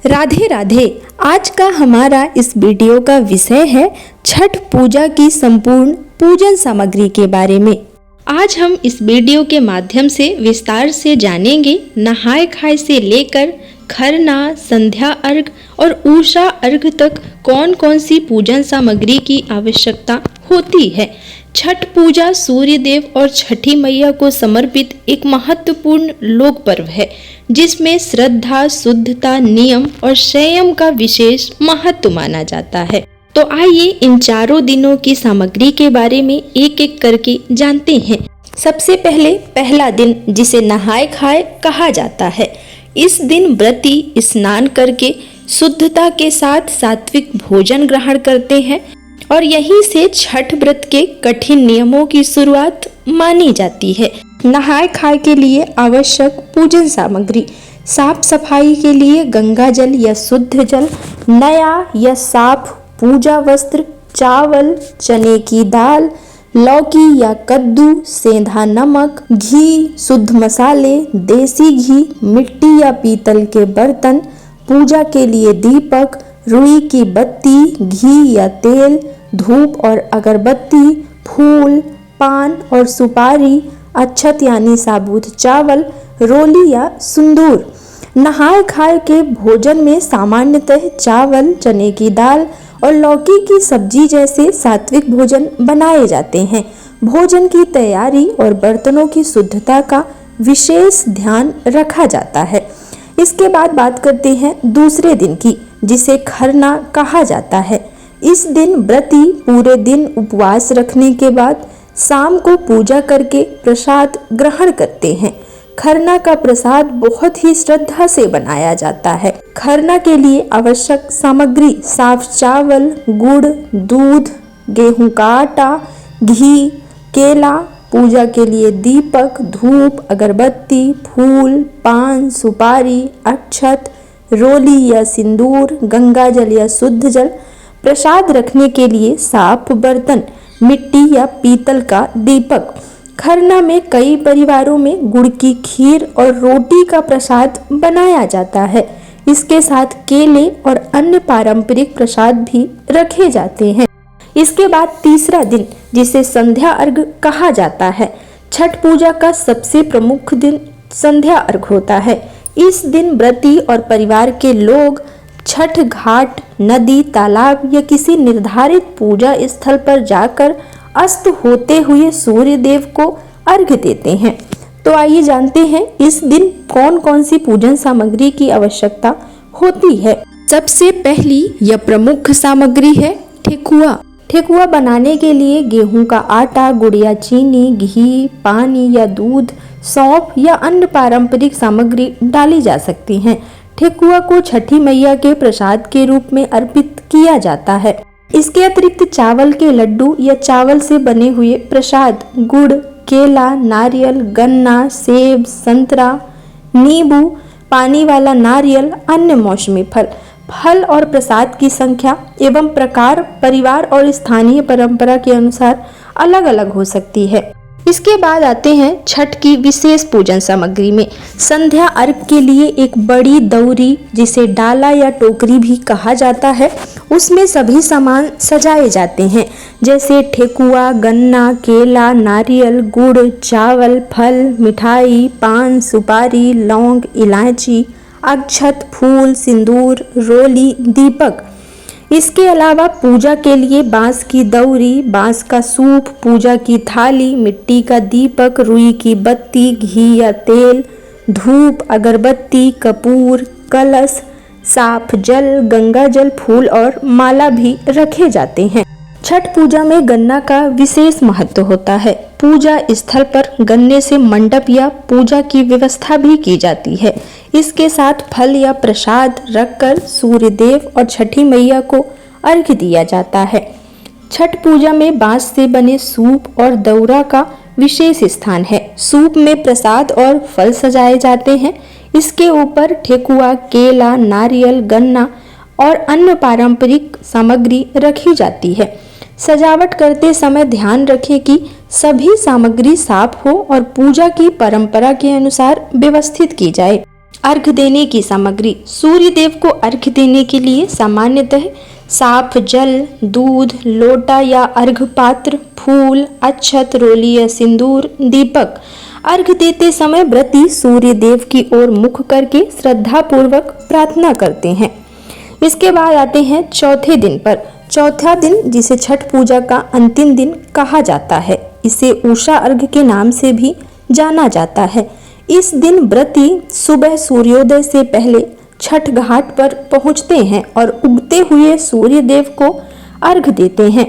राधे राधे। आज का हमारा इस वीडियो का विषय है छठ पूजा की संपूर्ण पूजन सामग्री के बारे में। आज हम इस वीडियो के माध्यम से विस्तार से जानेंगे नहाय खाए से लेकर खरना, संध्या अर्घ और उषा अर्घ तक कौन कौन सी पूजन सामग्री की आवश्यकता होती है। छठ पूजा सूर्य देव और छठी मैया को समर्पित एक महत्वपूर्ण लोक पर्व है, जिसमें श्रद्धा, शुद्धता, नियम और संयम का विशेष महत्व माना जाता है। तो आइए इन चारों दिनों की सामग्री के बारे में एक एक करके जानते हैं। सबसे पहले पहला दिन, जिसे नहाय खाए कहा जाता है। इस दिन व्रती स्नान करके शुद्धता के साथ सात्विक भोजन ग्रहण करते हैं और यहीं से छठ व्रत के कठिन नियमों की शुरुआत मानी जाती है। नहाय खाए के लिए आवश्यक पूजन सामग्री: साफ सफाई के लिए गंगा जल या शुद्ध जल, नया या साफ पूजा वस्त्र, चावल, चने की दाल, लौकी या कद्दू, सेंधा नमक, घी, शुद्ध मसाले, देसी घी, मिट्टी या पीतल के बर्तन, पूजा के लिए दीपक, रुई की बत्ती, घी या तेल, धूप और अगरबत्ती, फूल, पान और सुपारी, अक्षत यानी साबुत चावल, रोली या सिंदूर। नहाय खाए के भोजन में सामान्यतः चावल, चने की दाल और लौकी की सब्जी जैसे सात्विक भोजन बनाए जाते हैं। भोजन की तैयारी और बर्तनों की शुद्धता का विशेष ध्यान रखा जाता है। इसके बाद बात करते हैं दूसरे दिन की, जिसे खरना कहा जाता है। इस दिन व्रती पूरे दिन उपवास रखने के बाद शाम को पूजा करके प्रसाद ग्रहण करते हैं। खरना का प्रसाद बहुत ही श्रद्धा से बनाया जाता है। खरना के लिए आवश्यक सामग्री: साफ चावल, गुड़, दूध, गेहूं का आटा, घी, केला, पूजा के लिए दीपक, धूप, अगरबत्ती, फूल, पान, सुपारी, अक्षत, रोली या सिंदूर, गंगा जल या शुद्ध जल। प्रसाद रखने के लिए साफ बर्तन, मिट्टी या पीतल का दीपक। खरना में कई परिवारों में गुड़ की खीर और रोटी का प्रसाद बनाया जाता है। इसके साथ केले और अन्य पारंपरिक प्रसाद भी रखे जाते हैं। इसके बाद तीसरा दिन, जिसे संध्या अर्घ कहा जाता है। छठ पूजा का सबसे प्रमुख दिन संध्या अर्घ होता है। इस दिन व्रती और परिवार के लोग छठ घाट, नदी, तालाब या किसी निर्धारित पूजा स्थल पर जाकर अस्त होते हुए सूर्य देव को अर्घ देते हैं। तो आइए जानते हैं इस दिन कौन कौन सी पूजन सामग्री की आवश्यकता होती है। सबसे पहली या प्रमुख सामग्री है ठेकुआ। ठेकुआ बनाने के लिए गेहूं का आटा, गुड़ या चीनी, घी, पानी या दूध, सौंफ या अन्य पारंपरिक सामग्री डाली जा सकती हैं। ठेकुआ को छठी मैया के प्रसाद के रूप में अर्पित किया जाता है। इसके अतिरिक्त चावल के लड्डू या चावल से बने हुए प्रसाद, गुड़, केला, नारियल, गन्ना, सेब, संतरा, नींबू, पानी वाला नारियल, अन्य मौसमी फल और प्रसाद की संख्या एवं प्रकार परिवार और स्थानीय परंपरा के अनुसार अलग अलग हो सकती है। इसके बाद आते हैं छठ की विशेष पूजन सामग्री में। संध्या अर्घ के लिए एक बड़ी दौरी, जिसे डाला या टोकरी भी कहा जाता है, उसमें सभी सामान सजाए जाते हैं, जैसे ठेकुआ, गन्ना, केला, नारियल, गुड़, चावल, फल, मिठाई, पान, सुपारी, लौंग, इलायची, अक्षत, फूल, सिंदूर, रोली, दीपक। इसके अलावा पूजा के लिए बांस की दौरी, बांस का सूप, पूजा की थाली, मिट्टी का दीपक, रुई की बत्ती, घी या तेल, धूप, अगरबत्ती, कपूर, कलश, साफ जल, गंगा जल, फूल और माला भी रखे जाते हैं। छठ पूजा में गन्ना का विशेष महत्व होता है। पूजा स्थल पर गन्ने से मंडप या पूजा की व्यवस्था भी की जाती है। इसके साथ फल या प्रसाद रखकर सूर्य देव और छठी मैया को अर्घ दिया जाता है। छठ पूजा में बांस से बने सूप और दौरा का विशेष स्थान है। सूप में प्रसाद और फल सजाए जाते हैं। इसके ऊपर ठेकुआ, केला, नारियल, गन्ना और अन्य पारंपरिक सामग्री रखी जाती है। सजावट करते समय ध्यान रखें कि सभी सामग्री साफ हो और पूजा की परंपरा के अनुसार व्यवस्थित की जाए। अर्घ देने की सामग्री। सूर्य देव को अर्घ देने के लिए सामान्यतः साफ जल, दूध, लोटा या अर्घ पात्र, फूल, अक्षत, रोली या सिंदूर, दीपक। अर्घ देते समय व्रती सूर्य देव की ओर मुख करके श्रद्धा पूर्वक प्रार्थना करते हैं। इसके बाद आते हैं चौथे दिन पर। चौथा दिन, जिसे छठ पूजा का अंतिम दिन कहा जाता है, इसे उषा अर्घ के नाम से भी जाना जाता है। इस दिन व्रती सुबह सूर्योदय से पहले छठ घाट पर पहुंचते हैं और उगते हुए सूर्य देव को अर्घ देते हैं।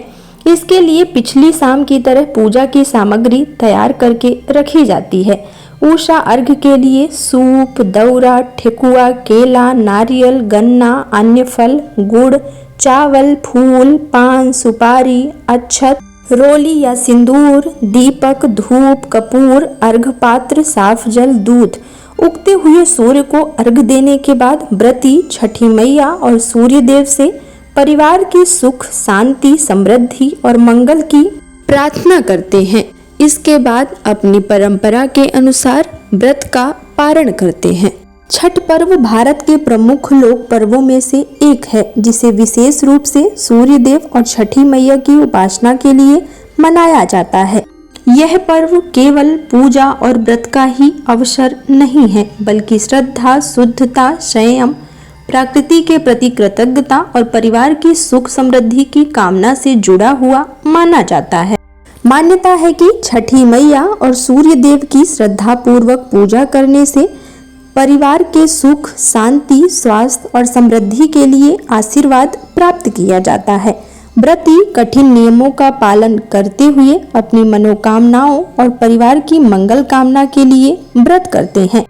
इसके लिए पिछली शाम की तरह पूजा की सामग्री तैयार करके रखी जाती है। उषा अर्घ के लिए सूप, दौरा, ठेकुआ, केला, नारियल, गन्ना, अन्य फल, गुड़, चावल, फूल, पान, सुपारी, अक्षत, रोली या सिंदूर, दीपक, धूप, कपूर, अर्घ पात्र, साफ जल, दूध। उगते हुए सूर्य को अर्घ देने के बाद व्रती छठी मैया और सूर्य देव से परिवार की सुख, शांति, समृद्धि और मंगल की प्रार्थना करते हैं। इसके बाद अपनी परंपरा के अनुसार व्रत का पारण करते हैं। छठ पर्व भारत के प्रमुख लोक पर्वों में से एक है, जिसे विशेष रूप से सूर्य देव और छठी मैया की उपासना के लिए मनाया जाता है। यह पर्व केवल पूजा और व्रत का ही अवसर नहीं है, बल्कि श्रद्धा, शुद्धता, संयम, प्रकृति के प्रति कृतज्ञता और परिवार की सुख समृद्धि की कामना से जुड़ा हुआ माना जाता है। मान्यता है कि छठी मैया और सूर्य देव की श्रद्धा पूर्वक पूजा करने से परिवार के सुख, शांति, स्वास्थ्य और समृद्धि के लिए आशीर्वाद प्राप्त किया जाता है। व्रती कठिन नियमों का पालन करते हुए अपनी मनोकामनाओं और परिवार की मंगल कामना के लिए व्रत करते हैं।